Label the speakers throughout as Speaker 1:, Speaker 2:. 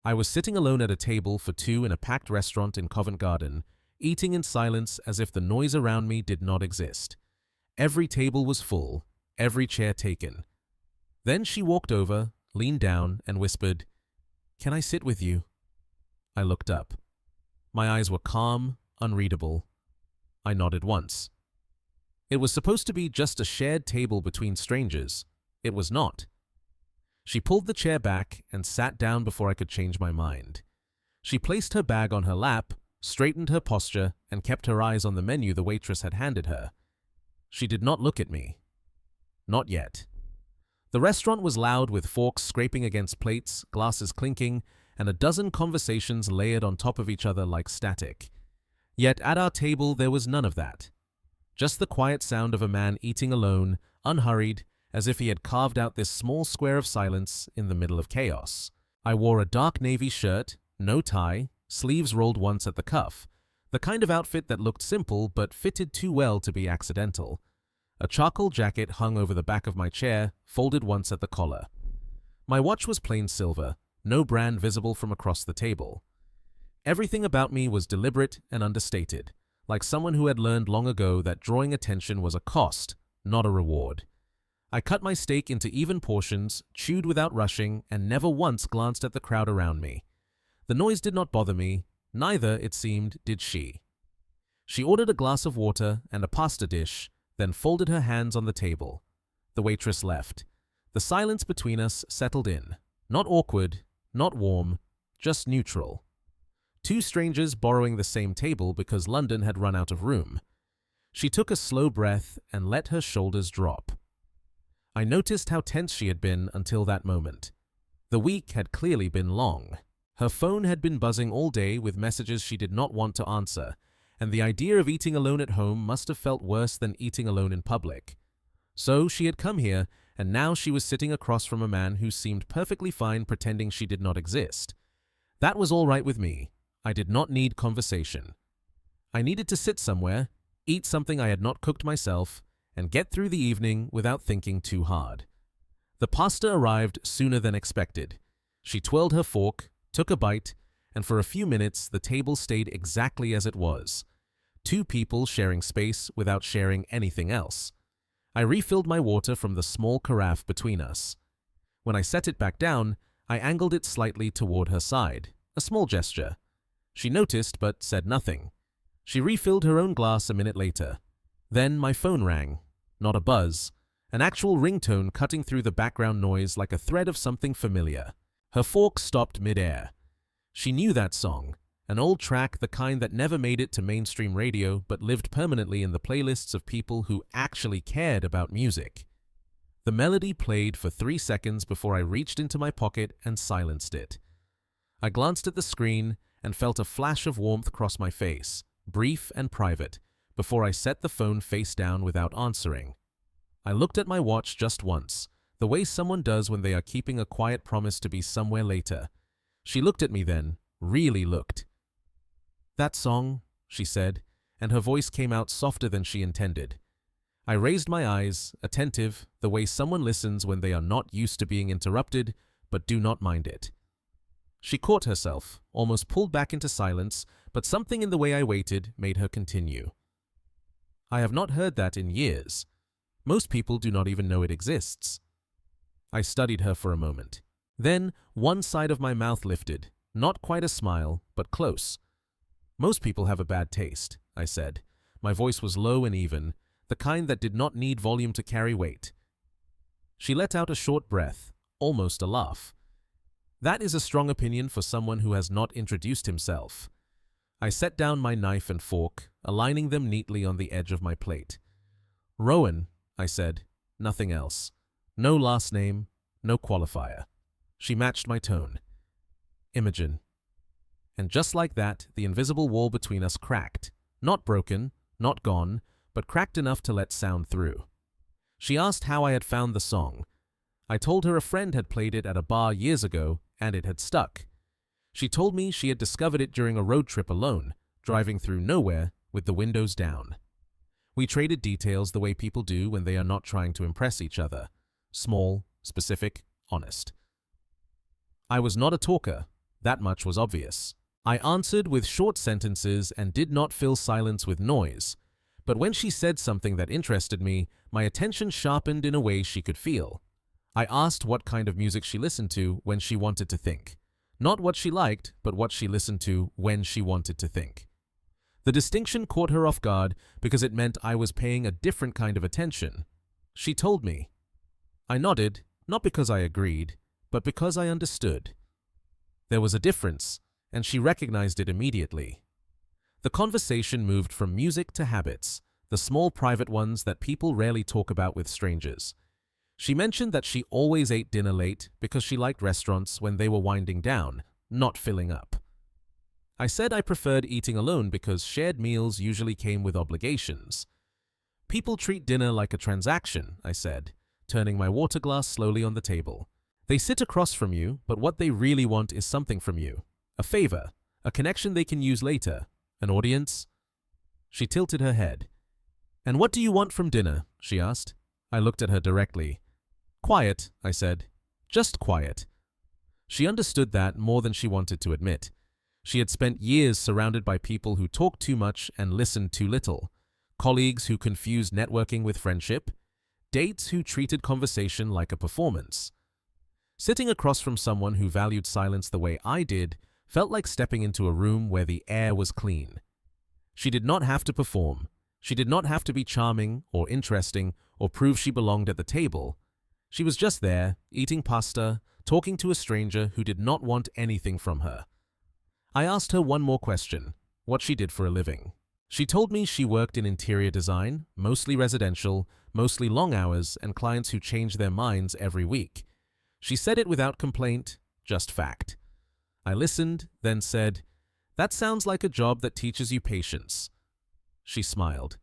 Speaker 1: I was sitting alone at a table for two in a packed restaurant in Covent Garden, eating in silence as if the noise around me did not exist. Every table was full, every chair taken. Then she walked over, leaned down, and whispered, "Can I sit with you?" I looked up. My eyes were calm, unreadable. I nodded once. It was supposed to be just a shared table between strangers. It was not. She pulled the chair back and sat down before I could change my mind. She placed her bag on her lap, straightened her posture, and kept her eyes on the menu the waitress had handed her. She did not look at me. Not yet. The restaurant was loud with forks scraping against plates, glasses clinking, and a dozen conversations layered on top of each other like static. Yet at our table there was none of that. Just the quiet sound of a man eating alone, unhurried, as if he had carved out this small square of silence in the middle of chaos. I wore a dark navy shirt, no tie, sleeves rolled once at the cuff, the kind of outfit that looked simple but fitted too well to be accidental. A charcoal jacket hung over the back of my chair, folded once at the collar. My watch was plain silver, no brand visible from across the table. Everything about me was deliberate and understated, like someone who had learned long ago that drawing attention was a cost, not a reward. I cut my steak into even portions, chewed without rushing, and never once glanced at the crowd around me. The noise did not bother me, neither, it seemed, did she. She ordered a glass of water and a pasta dish, then folded her hands on the table. The waitress left. The silence between us settled in. Not awkward, not warm, just neutral. Two strangers borrowing the same table because London had run out of room. She took a slow breath and let her shoulders drop. I noticed how tense she had been until that moment. The week had clearly been long. Her phone had been buzzing all day with messages she did not want to answer, and the idea of eating alone at home must have felt worse than eating alone in public. So she had come here, and now she was sitting across from a man who seemed perfectly fine pretending she did not exist. That was all right with me. I did not need conversation. I needed to sit somewhere, eat something I had not cooked myself, and get through the evening without thinking too hard. The pasta arrived sooner than expected. She twirled her fork, took a bite, and for a few minutes the table stayed exactly as it was. Two people sharing space without sharing anything else. I refilled my water from the small carafe between us. When I set it back down, I angled it slightly toward her side, a small gesture. She noticed but said nothing. She refilled her own glass a minute later. Then my phone rang. Not a buzz, an actual ringtone cutting through the background noise like a thread of something familiar. Her fork stopped mid-air. She knew that song, an old track, the kind that never made it to mainstream radio but lived permanently in the playlists of people who actually cared about music. The melody played for 3 seconds before I reached into my pocket and silenced it. I glanced at the screen and felt a flash of warmth cross my face, brief and private, before I set the phone face down without answering. I looked at my watch just once, the way someone does when they are keeping a quiet promise to be somewhere later. She looked at me then, really looked. "That song," she said, and her voice came out softer than she intended. I raised my eyes, attentive, the way someone listens when they are not used to being interrupted, but do not mind it. She caught herself, almost pulled back into silence, but something in the way I waited made her continue. "I have not heard that in years. Most people do not even know it exists." I studied her for a moment. Then one side of my mouth lifted, not quite a smile, but close. "Most people have a bad taste," I said. My voice was low and even, the kind that did not need volume to carry weight. She let out a short breath, almost a laugh. "That is a strong opinion for someone who has not introduced himself." I set down my knife and fork, aligning them neatly on the edge of my plate. "Rowan," I said, nothing else. No last name, no qualifier. She matched my tone. "Imogen." And just like that, the invisible wall between us cracked. Not broken, not gone, but cracked enough to let sound through. She asked how I had found the song. I told her a friend had played it at a bar years ago, and it had stuck. She told me she had discovered it during a road trip alone, driving through nowhere with the windows down. We traded details the way people do when they are not trying to impress each other. Small, specific, honest. I was not a talker. That much was obvious. I answered with short sentences and did not fill silence with noise. But when she said something that interested me, my attention sharpened in a way she could feel. I asked what kind of music she listened to when she wanted to think. Not what she liked, but what she listened to when she wanted to think. The distinction caught her off guard because it meant I was paying a different kind of attention. She told me. I nodded, not because I agreed, but because I understood. There was a difference, and she recognized it immediately. The conversation moved from music to habits, the small private ones that people rarely talk about with strangers. She mentioned that she always ate dinner late because she liked restaurants when they were winding down, not filling up. I said I preferred eating alone because shared meals usually came with obligations. People treat dinner like a transaction, I said, turning my water glass slowly on the table. They sit across from you, but what they really want is something from you. A favor, a connection they can use later, an audience. She tilted her head. And what do you want from dinner? She asked. I looked at her directly. Quiet, I said. Just quiet. She understood that more than she wanted to admit. She had spent years surrounded by people who talked too much and listened too little. Colleagues who confused networking with friendship. Dates who treated conversation like a performance. Sitting across from someone who valued silence the way I did felt like stepping into a room where the air was clean. She did not have to perform. She did not have to be charming or interesting or prove she belonged at the table. She was just there, eating pasta, talking to a stranger who did not want anything from her. I asked her one more question, what she did for a living. She told me she worked in interior design, mostly residential, mostly long hours, and clients who changed their minds every week. She said it without complaint, just fact. I listened, then said, "That sounds like a job that teaches you patience." She smiled.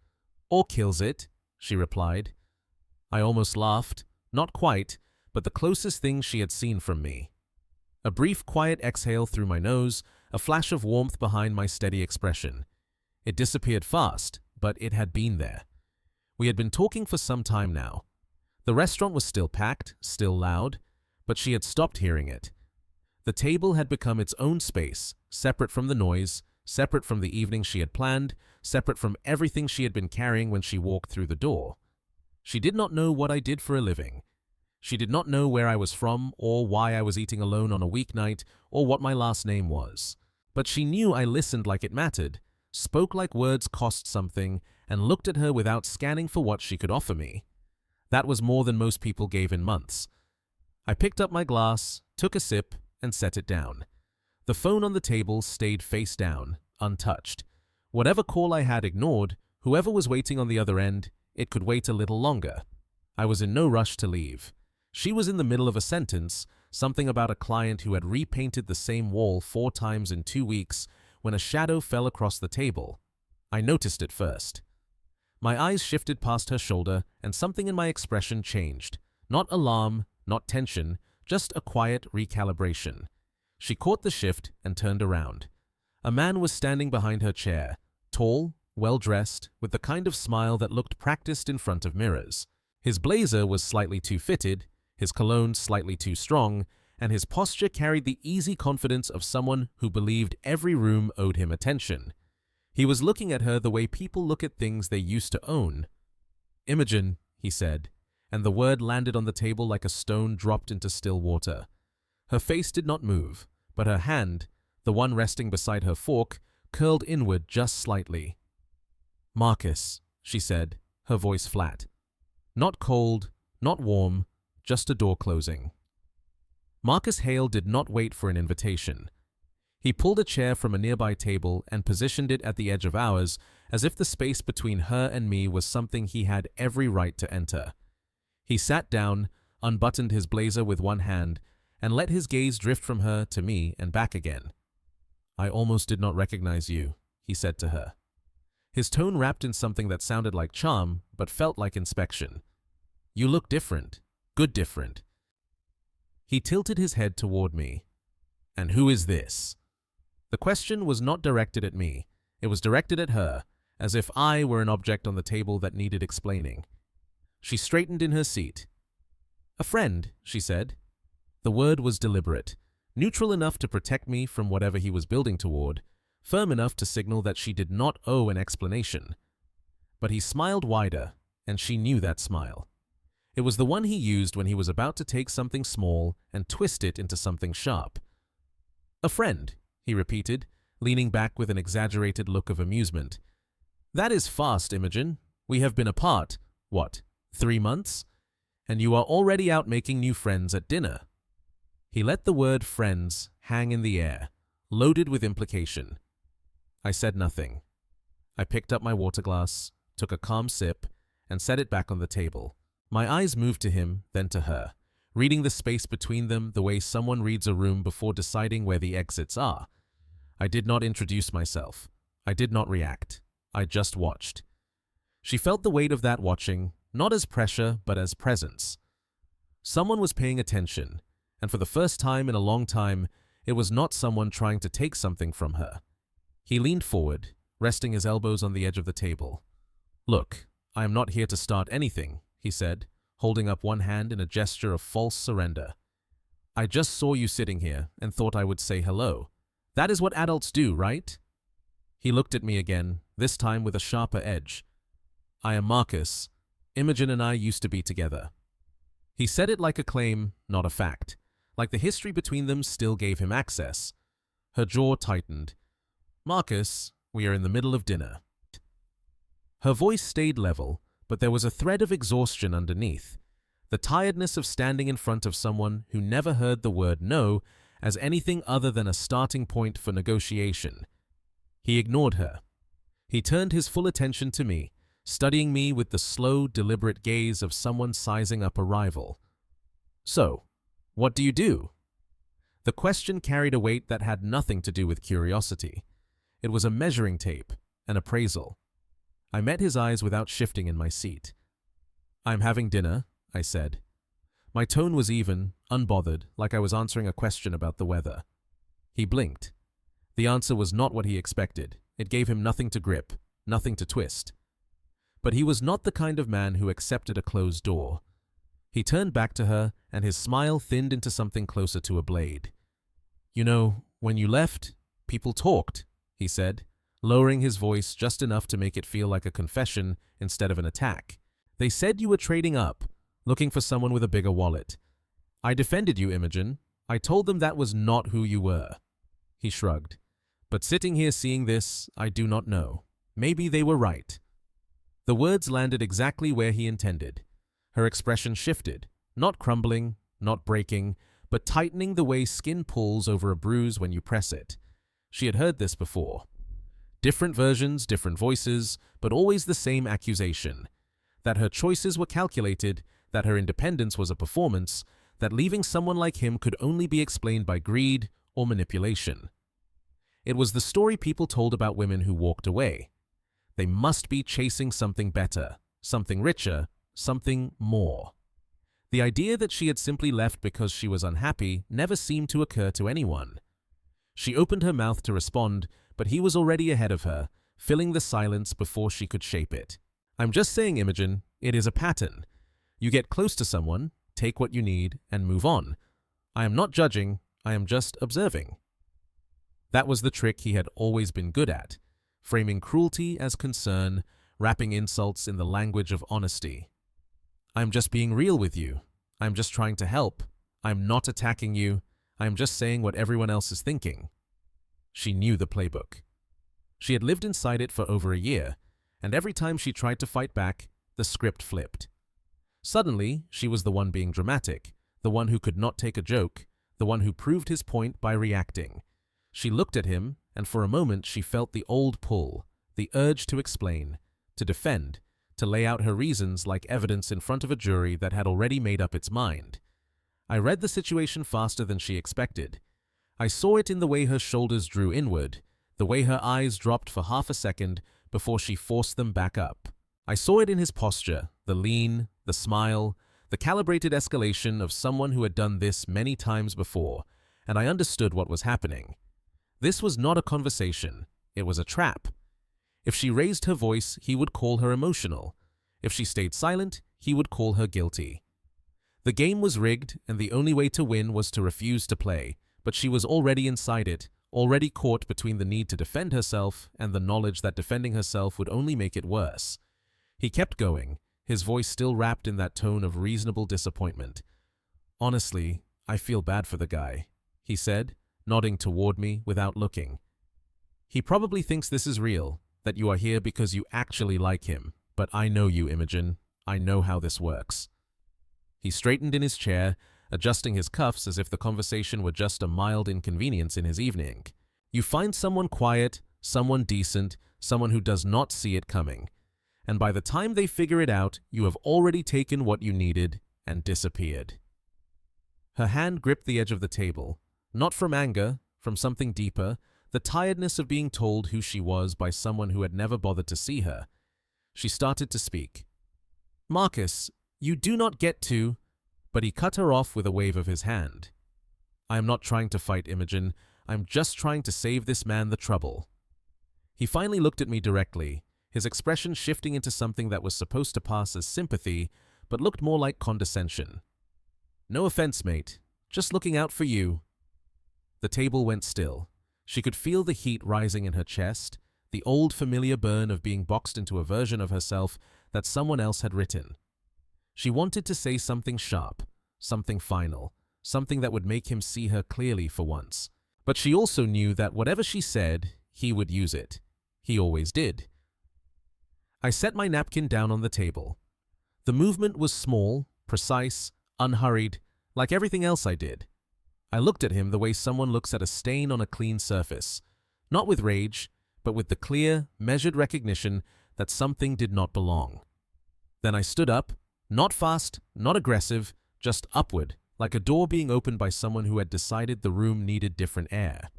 Speaker 1: "Or kills it," she replied. I almost laughed, not quite, but the closest thing she had seen from me. A brief quiet exhale through my nose, a flash of warmth behind my steady expression. It disappeared fast, but it had been there. We had been talking for some time now. The restaurant was still packed, still loud, but she had stopped hearing it. The table had become its own space, separate from the noise, separate from the evening she had planned, separate from everything she had been carrying when she walked through the door. She did not know what I did for a living. She did not know where I was from or why I was eating alone on a weeknight or what my last name was. But she knew I listened like it mattered, spoke like words cost something, and looked at her without scanning for what she could offer me. That was more than most people gave in months. I picked up my glass, took a sip, and set it down. The phone on the table stayed face down, untouched. Whatever call I had ignored, whoever was waiting on the other end, it could wait a little longer. I was in no rush to leave. She was in the middle of a sentence, something about a client who had repainted the same wall 4 times in 2 weeks, when a shadow fell across the table. I noticed it first. My eyes shifted past her shoulder, and something in my expression changed. Not alarm, not tension, just a quiet recalibration. She caught the shift and turned around. A man was standing behind her chair, tall, well-dressed, with the kind of smile that looked practiced in front of mirrors. His blazer was slightly too fitted, his cologne slightly too strong, and his posture carried the easy confidence of someone who believed every room owed him attention. He was looking at her the way people look at things they used to own. "Imogen," he said, and the word landed on the table like a stone dropped into still water. Her face did not move, but her hand, the one resting beside her fork, curled inward just slightly. "Marcus," she said, her voice flat. Not cold, not warm, just a door closing. Marcus Hale did not wait for an invitation. He pulled a chair from a nearby table and positioned it at the edge of ours, as if the space between her and me was something he had every right to enter. He sat down, unbuttoned his blazer with one hand, and let his gaze drift from her to me and back again. "I almost did not recognize you," he said to her. His tone wrapped in something that sounded like charm, but felt like inspection. "You look different. Good different." He tilted his head toward me. "And who is this?" The question was not directed at me. It was directed at her, as if I were an object on the table that needed explaining. She straightened in her seat. "A friend," she said. The word was deliberate. neutral enough to protect me from whatever he was building toward, firm enough to signal that she did not owe an explanation. But he smiled wider, and she knew that smile. It was the one he used when he was about to take something small and twist it into something sharp. "A friend," he repeated, leaning back with an exaggerated look of amusement. "That is fast, Imogen. We have been apart, what, 3 months? And you are already out making new friends at dinner." He let the word friends hang in the air, loaded with implication. I said nothing. I picked up my water glass, took a calm sip, and set it back on the table. My eyes moved to him, then to her, reading the space between them the way someone reads a room before deciding where the exits are. I did not introduce myself. I did not react. I just watched. She felt the weight of that watching, not as pressure, but as presence. Someone was paying attention, and for the first time in a long time, it was not someone trying to take something from her. He leaned forward, resting his elbows on the edge of the table. "Look, I am not here to start anything," he said, holding up one hand in a gesture of false surrender. "I just saw you sitting here and thought I would say hello. That is what adults do, right?" He looked at me again, this time with a sharper edge. "I am Marcus. Imogen and I used to be together." He said it like a claim, not a fact, like the history between them still gave him access. Her jaw tightened. "Marcus, we are in the middle of dinner." Her voice stayed level, but there was a thread of exhaustion underneath, the tiredness of standing in front of someone who never heard the word no as anything other than a starting point for negotiation. He ignored her. He turned his full attention to me, studying me with the slow, deliberate gaze of someone sizing up a rival. "So, what do you do?" The question carried a weight that had nothing to do with curiosity. It was a measuring tape, an appraisal. I met his eyes without shifting in my seat. "I'm having dinner," I said. My tone was even, unbothered, like I was answering a question about the weather. He blinked. The answer was not what he expected. It gave him nothing to grip, nothing to twist. But he was not the kind of man who accepted a closed door. He turned back to her, and his smile thinned into something closer to a blade. "You know, when you left, people talked," he said, lowering his voice just enough to make it feel like a confession instead of an attack. "They said you were trading up, looking for someone with a bigger wallet. I defended you, Imogen. I told them that was not who you were." He shrugged. "But sitting here seeing this, I do not know. Maybe they were right." The words landed exactly where he intended. Her expression shifted, not crumbling, not breaking, but tightening the way skin pulls over a bruise when you press it. She had heard this before. Different versions, different voices, but always the same accusation. That her choices were calculated, that her independence was a performance, that leaving someone like him could only be explained by greed or manipulation. It was the story people told about women who walked away. They must be chasing something better, something richer, something more. The idea that she had simply left because she was unhappy never seemed to occur to anyone. She opened her mouth to respond, but he was already ahead of her, filling the silence before she could shape it. "I'm just saying, Imogen, it is a pattern. You get close to someone, take what you need, and move on. I am not judging, I am just observing." That was the trick he had always been good at, framing cruelty as concern, wrapping insults in the language of honesty. "I'm just being real with you. I'm just trying to help. I'm not attacking you. I'm just saying what everyone else is thinking." She knew the playbook. She had lived inside it for over a year, and every time she tried to fight back, the script flipped. Suddenly, she was the one being dramatic, the one who could not take a joke, the one who proved his point by reacting. She looked at him, and for a moment she felt the old pull, the urge to explain, to defend, to lay out her reasons like evidence in front of a jury that had already made up its mind. I read the situation faster than she expected. I saw it in the way her shoulders drew inward, the way her eyes dropped for half a second before she forced them back up. I saw it in his posture, the lean, the smile, the calibrated escalation of someone who had done this many times before, and I understood what was happening. This was not a conversation, it was a trap. If she raised her voice, he would call her emotional. If she stayed silent, he would call her guilty. The game was rigged, and the only way to win was to refuse to play, but she was already inside it, already caught between the need to defend herself and the knowledge that defending herself would only make it worse. He kept going, his voice still wrapped in that tone of reasonable disappointment. "Honestly, I feel bad for the guy," he said, nodding toward me without looking. "He probably thinks this is real, that you are here because you actually like him, but I know you, Imogen. I know how this works." He straightened in his chair, adjusting his cuffs as if the conversation were just a mild inconvenience in his evening. "You find someone quiet, someone decent, someone who does not see it coming. And by the time they figure it out, you have already taken what you needed and disappeared." Her hand gripped the edge of the table, not from anger, from something deeper, the tiredness of being told who she was by someone who had never bothered to see her. She started to speak. "Marcus, you do not get to—" But he cut her off with a wave of his hand. "I am not trying to fight, Imogen. I'm just trying to save this man the trouble." He finally looked at me directly, his expression shifting into something that was supposed to pass as sympathy, but looked more like condescension. "No offense, mate. Just looking out for you." The table went still. She could feel the heat rising in her chest, the old familiar burn of being boxed into a version of herself that someone else had written. She wanted to say something sharp, something final, something that would make him see her clearly for once. But she also knew that whatever she said, he would use it. He always did. I set my napkin down on the table. The movement was small, precise, unhurried, like everything else I did. I looked at him the way someone looks at a stain on a clean surface, not with rage, but with the clear, measured recognition that something did not belong. Then I stood up, not fast, not aggressive, just upward, like a door being opened by someone who had decided the room needed different air.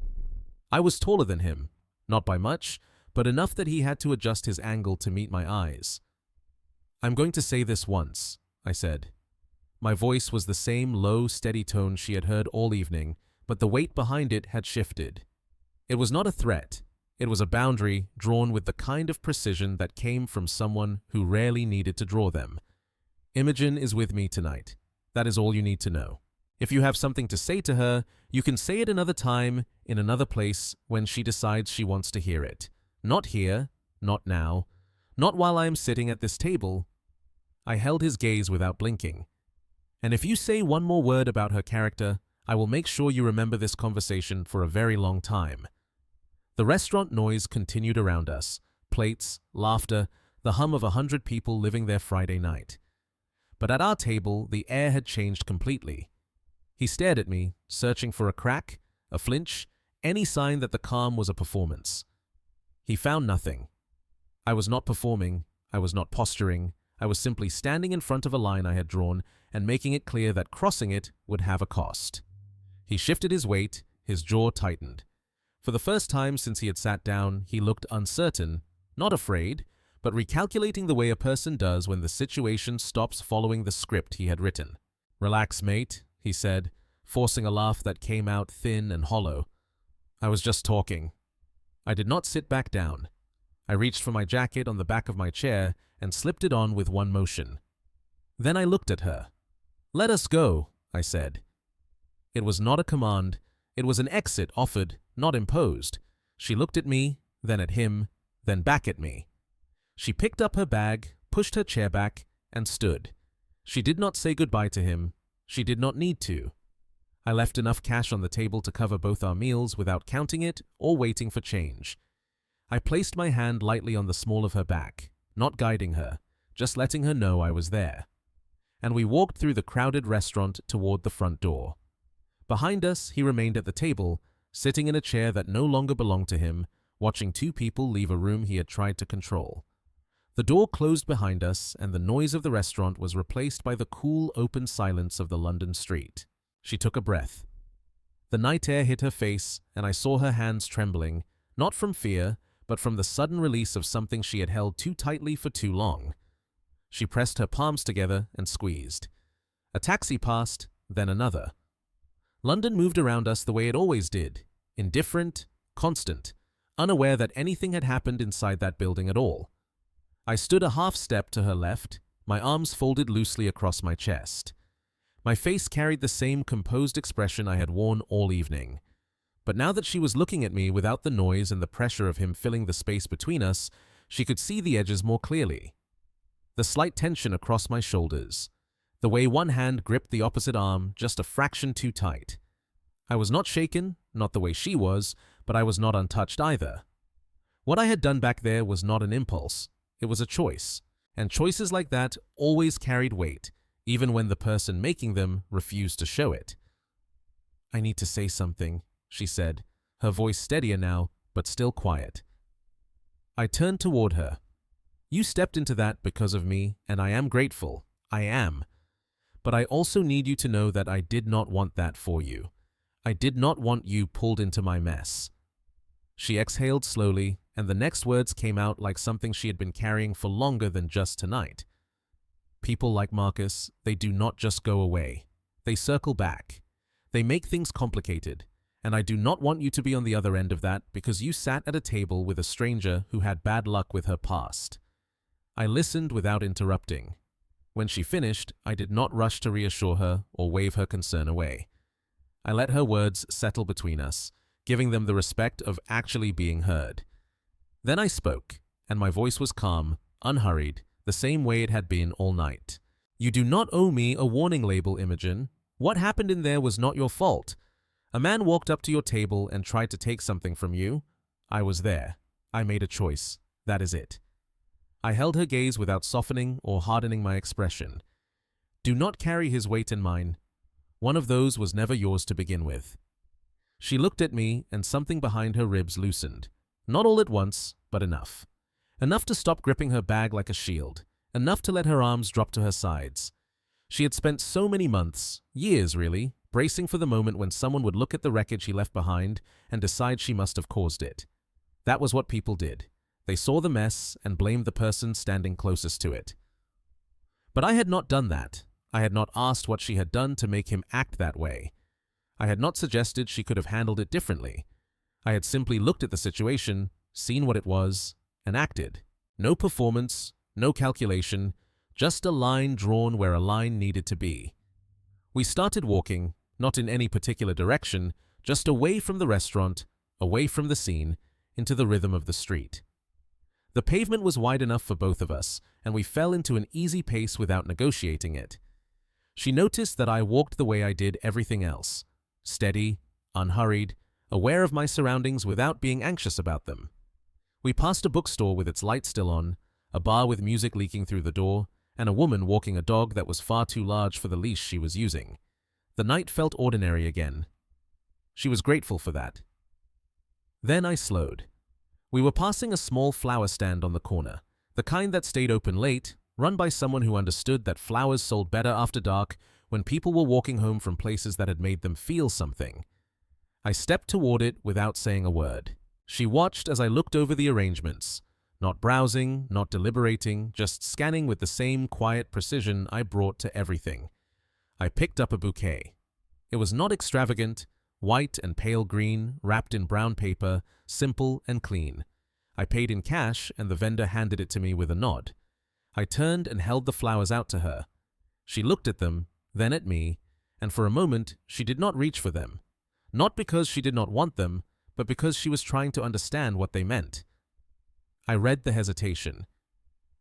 Speaker 1: I was taller than him, not by much, but enough that he had to adjust his angle to meet my eyes. "I'm going to say this once," I said. My voice was the same low, steady tone she had heard all evening, but the weight behind it had shifted. It was not a threat. It was a boundary drawn with the kind of precision that came from someone who rarely needed to draw them. "Imogen is with me tonight. That is all you need to know. If you have something to say to her, you can say it another time, in another place, when she decides she wants to hear it. Not here, not now, not while I am sitting at this table." I held his gaze without blinking. "And if you say one more word about her character, I will make sure you remember this conversation for a very long time." The restaurant noise continued around us, plates, laughter, the hum of 100 people living their Friday night. But at our table, the air had changed completely. He stared at me, searching for a crack, a flinch, any sign that the calm was a performance. He found nothing. I was not performing, I was not posturing, I was simply standing in front of a line I had drawn and making it clear that crossing it would have a cost. He shifted his weight, his jaw tightened. For the first time since he had sat down, he looked uncertain, not afraid, but recalculating the way a person does when the situation stops following the script he had written. "Relax, mate," he said, forcing a laugh that came out thin and hollow. "I was just talking." I did not sit back down. I reached for my jacket on the back of my chair and slipped it on with one motion. Then I looked at her. "Let us go," I said. It was not a command. It was an exit offered, not imposed. She looked at me, then at him, then back at me. She picked up her bag, pushed her chair back, and stood. She did not say goodbye to him. She did not need to. I left enough cash on the table to cover both our meals without counting it or waiting for change. I placed my hand lightly on the small of her back, not guiding her, just letting her know I was there. And we walked through the crowded restaurant toward the front door. Behind us, he remained at the table, sitting in a chair that no longer belonged to him, watching two people leave a room he had tried to control. The door closed behind us, and the noise of the restaurant was replaced by the cool, open silence of the London street. She took a breath. The night air hit her face, and I saw her hands trembling, not from fear, but from the sudden release of something she had held too tightly for too long. She pressed her palms together and squeezed. A taxi passed, then another. London moved around us the way it always did, indifferent, constant, unaware that anything had happened inside that building at all. I stood a half step to her left, my arms folded loosely across my chest. My face carried the same composed expression I had worn all evening. But now that she was looking at me without the noise and the pressure of him filling the space between us, she could see the edges more clearly. The slight tension across my shoulders. The way one hand gripped the opposite arm just a fraction too tight. I was not shaken, not the way she was, but I was not untouched either. What I had done back there was not an impulse. It was a choice. And choices like that always carried weight, even when the person making them refused to show it. "I need to say something," she said, her voice steadier now, but still quiet. I turned toward her. "You stepped into that because of me, and I am grateful. I am. But I also need you to know that I did not want that for you. I did not want you pulled into my mess." She exhaled slowly, and the next words came out like something she had been carrying for longer than just tonight. "People like Marcus, they do not just go away. They circle back. They make things complicated, and I do not want you to be on the other end of that because you sat at a table with a stranger who had bad luck with her past." I listened without interrupting. When she finished, I did not rush to reassure her or wave her concern away. I let her words settle between us, giving them the respect of actually being heard. Then I spoke, and my voice was calm, unhurried, the same way it had been all night. "You do not owe me a warning label, Imogen. What happened in there was not your fault. A man walked up to your table and tried to take something from you. I was there. I made a choice. That is it." I held her gaze without softening or hardening my expression. "Do not carry his weight in mine. One of those was never yours to begin with." She looked at me, and something behind her ribs loosened. Not all at once, but enough. Enough to stop gripping her bag like a shield. Enough to let her arms drop to her sides. She had spent so many months, years really, bracing for the moment when someone would look at the wreckage he left behind and decide she must have caused it. That was what people did. They saw the mess and blamed the person standing closest to it. But I had not done that. I had not asked what she had done to make him act that way. I had not suggested she could have handled it differently. I had simply looked at the situation, seen what it was, and acted. No performance, no calculation, just a line drawn where a line needed to be. We started walking, not in any particular direction, just away from the restaurant, away from the scene, into the rhythm of the street. The pavement was wide enough for both of us, and we fell into an easy pace without negotiating it. She noticed that I walked the way I did everything else, steady, unhurried, aware of my surroundings without being anxious about them. We passed a bookstore with its light still on, a bar with music leaking through the door, and a woman walking a dog that was far too large for the leash she was using. The night felt ordinary again. She was grateful for that. Then I slowed. We were passing a small flower stand on the corner, the kind that stayed open late, run by someone who understood that flowers sold better after dark when people were walking home from places that had made them feel something. I stepped toward it without saying a word. She watched as I looked over the arrangements, not browsing, not deliberating, just scanning with the same quiet precision I brought to everything. I picked up a bouquet. It was not extravagant, white and pale green, wrapped in brown paper, simple and clean. I paid in cash, and the vendor handed it to me with a nod. I turned and held the flowers out to her. She looked at them, then at me, and for a moment she did not reach for them. Not because she did not want them, but because she was trying to understand what they meant. I read the hesitation.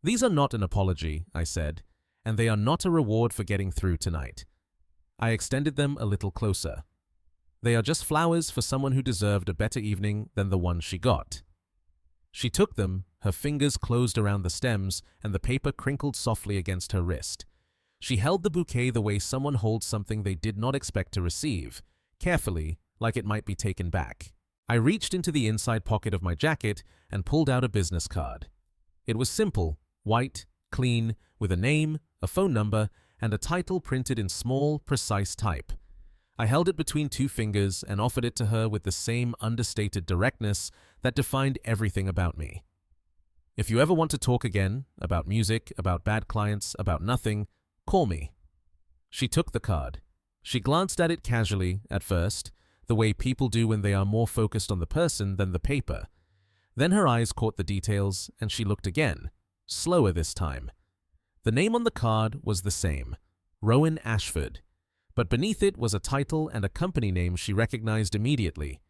Speaker 1: "These are not an apology," I said, "and they are not a reward for getting through tonight." I extended them a little closer. "They are just flowers for someone who deserved a better evening than the one she got." She took them, her fingers closed around the stems, and the paper crinkled softly against her wrist. She held the bouquet the way someone holds something they did not expect to receive, carefully, like it might be taken back. I reached into the inside pocket of my jacket and pulled out a business card. It was simple, white, clean, with a name, a phone number, and a title printed in small, precise type. I held it between two fingers and offered it to her with the same understated directness that defined everything about me. "If you ever want to talk again, about music, about bad clients, about nothing, call me." She took the card. She glanced at it casually, at first, the way people do when they are more focused on the person than the paper. Then her eyes caught the details, and she looked again, slower this time. The name on the card was the same, Rowan Ashford, but beneath it was a title and a company name she recognized immediately.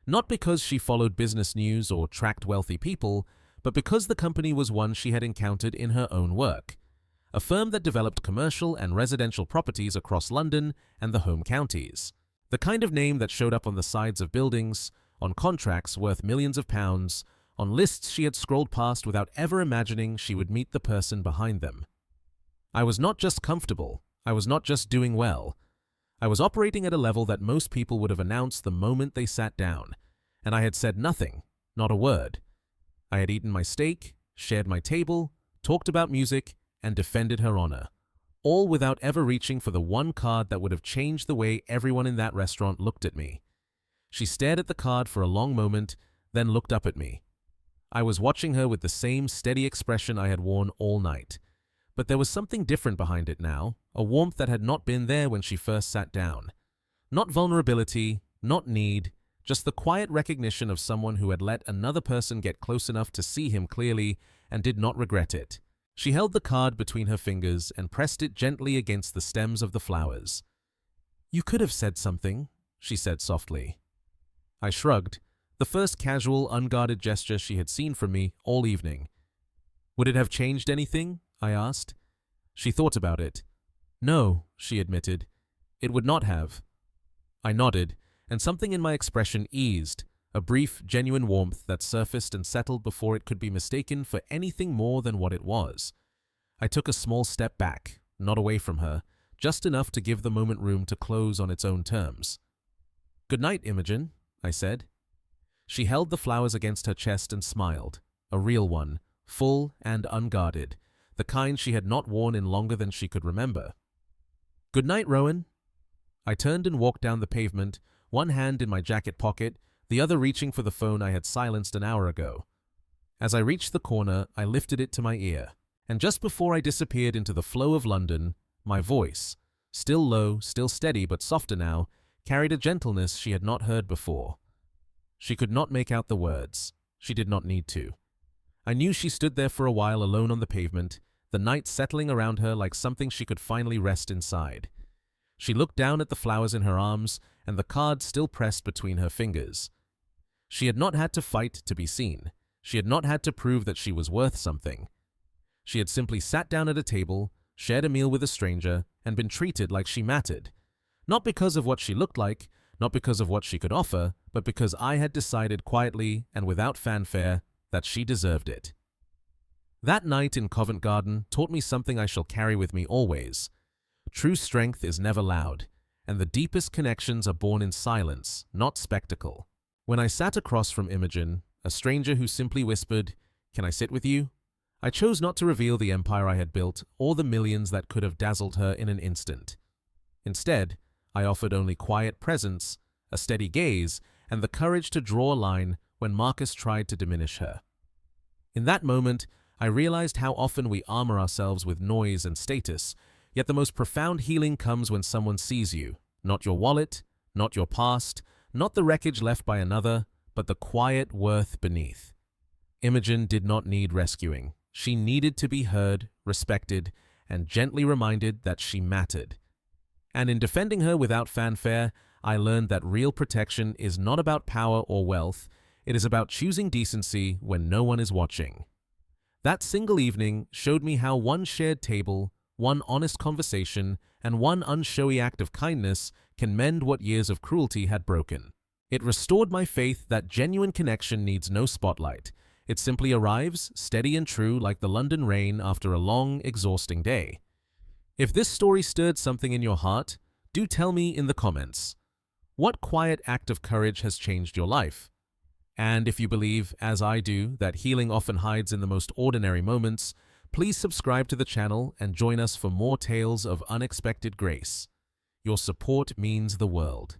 Speaker 1: Not because she followed business news or tracked wealthy people, but because the company was one she had encountered in her own work. A firm that developed commercial and residential properties across London and the home counties. The kind of name that showed up on the sides of buildings, on contracts worth millions of pounds, on lists she had scrolled past without ever imagining she would meet the person behind them. I was not just comfortable, I was not just doing well. I was operating at a level that most people would have announced the moment they sat down, and I had said nothing, not a word. I had eaten my steak, shared my table, talked about music, and defended her honor, all without ever reaching for the one card that would have changed the way everyone in that restaurant looked at me. She stared at the card for a long moment, then looked up at me. I was watching her with the same steady expression I had worn all night. But there was something different behind it now, a warmth that had not been there when she first sat down. Not vulnerability, not need, just the quiet recognition of someone who had let another person get close enough to see him clearly and did not regret it. She held the card between her fingers and pressed it gently against the stems of the flowers. "You could have said something," she said softly. I shrugged, the first casual, unguarded gesture she had seen from me all evening. "Would it have changed anything?" I asked. She thought about it. "No," she admitted. "It would not have." I nodded, and something in my expression eased, a brief, genuine warmth that surfaced and settled before it could be mistaken for anything more than what it was. I took a small step back, not away from her, just enough to give the moment room to close on its own terms. "Good night, Imogen," I said. She held the flowers against her chest and smiled, a real one, full and unguarded, the kind she had not worn in longer than she could remember. "Good night, Rowan." I turned and walked down the pavement, one hand in my jacket pocket, the other reaching for the phone I had silenced an hour ago. As I reached the corner, I lifted it to my ear, and just before I disappeared into the flow of London, my voice, still low, still steady but softer now, carried a gentleness she had not heard before. She could not make out the words. She did not need to. I knew she stood there for a while alone on the pavement, the night settling around her like something she could finally rest inside. She looked down at the flowers in her arms and the card still pressed between her fingers. She had not had to fight to be seen. She had not had to prove that she was worth something. She had simply sat down at a table, shared a meal with a stranger, and been treated like she mattered. Not because of what she looked like, not because of what she could offer, but because I had decided quietly and without fanfare that she deserved it. That night in Covent Garden taught me something I shall carry with me always. True strength is never loud, and the deepest connections are born in silence, not spectacle. When I sat across from Imogen, a stranger who simply whispered, "Can I sit with you?" I chose not to reveal the empire I had built or the millions that could have dazzled her in an instant. Instead, I offered only quiet presence, a steady gaze, and the courage to draw a line when Marcus tried to diminish her. In that moment, I realized how often we armor ourselves with noise and status, yet the most profound healing comes when someone sees you, not your wallet, not your past, not the wreckage left by another, but the quiet worth beneath. Imogen did not need rescuing. She needed to be heard, respected, and gently reminded that she mattered. And in defending her without fanfare, I learned that real protection is not about power or wealth, it is about choosing decency when no one is watching. That single evening showed me how one shared table, one honest conversation, and one unshowy act of kindness can mend what years of cruelty had broken. It restored my faith that genuine connection needs no spotlight. It simply arrives, steady and true like the London rain after a long, exhausting day. If this story stirred something in your heart, do tell me in the comments. What quiet act of courage has changed your life? And if you believe, as I do, that healing often hides in the most ordinary moments, please subscribe to the channel and join us for more tales of unexpected grace. Your support means the world.